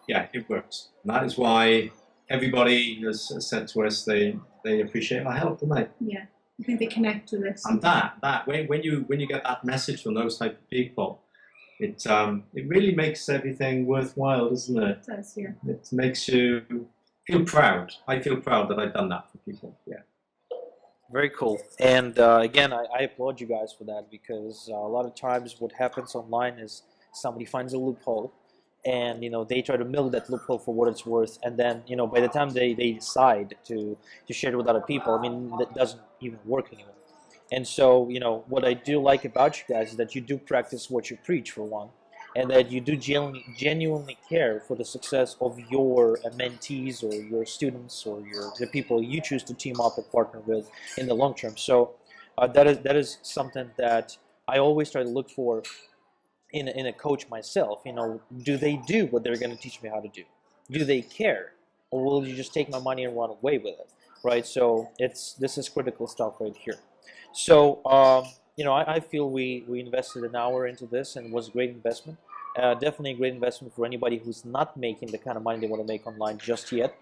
yeah, it works. And that is why everybody has said to us they appreciate our help, don't they? Yeah. I think they connect with us. And that when you get that message from those type of people, it really makes everything worthwhile, doesn't it? It does, yeah. It makes you feel proud. I feel proud that I've done that for people. Yeah. Very cool. And again, I applaud you guys for that, because a lot of times what happens online is somebody finds a loophole, and they try to milk that loophole for what it's worth, and then by the time they decide to share it with other people, I mean, that doesn't even work anymore. And so what I do like about you guys is that you do practice what you preach, for one, and that you do genuinely care for the success of your mentees or your students or the people you choose to team up or partner with in the long term. So that is something that I always try to look for in a coach myself. Do they do what they're going to teach me how to do? Do they care, or will you just take my money and run away with it? Right. So this is critical stuff right here. So I feel we invested an hour into this, and it was a great investment. Definitely a great investment for anybody who's not making the kind of money they want to make online just yet.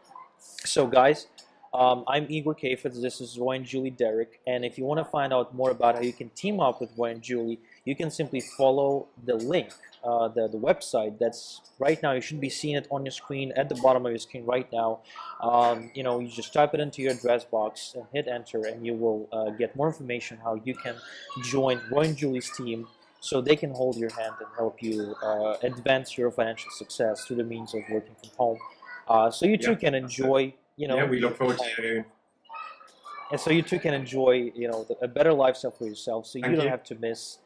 So guys, I'm Igor Kafitz. This is Roy and Julie Derrick, and if you want to find out more about how you can team up with Roy and Julie, you can simply follow the link, the website that's right now. You should be seeing it on your screen, at the bottom of your screen right now. You just type it into your address box and hit enter, and you will get more information how you can join Roy and Julie's team, so they can hold your hand and help you advance your financial success through the means of working from home. So you too can enjoy. Yeah, we look forward to. And so you too can enjoy, a better lifestyle for yourself. So you don't have to miss,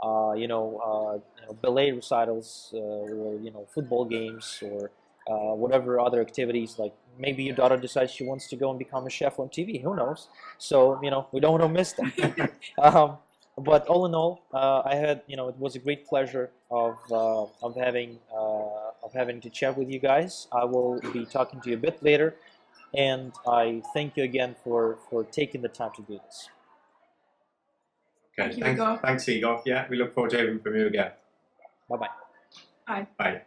ballet recitals or football games or whatever other activities. Like maybe your daughter decides she wants to go and become a chef on TV. Who knows? So we don't want to miss that. But all in all, I had it was a great pleasure of having to chat with you guys. I will be talking to you a bit later. And I thank you again for taking the time to do this. Okay, thanks, Igor. Yeah, we look forward to hearing from you again. Bye-bye. Bye. Bye.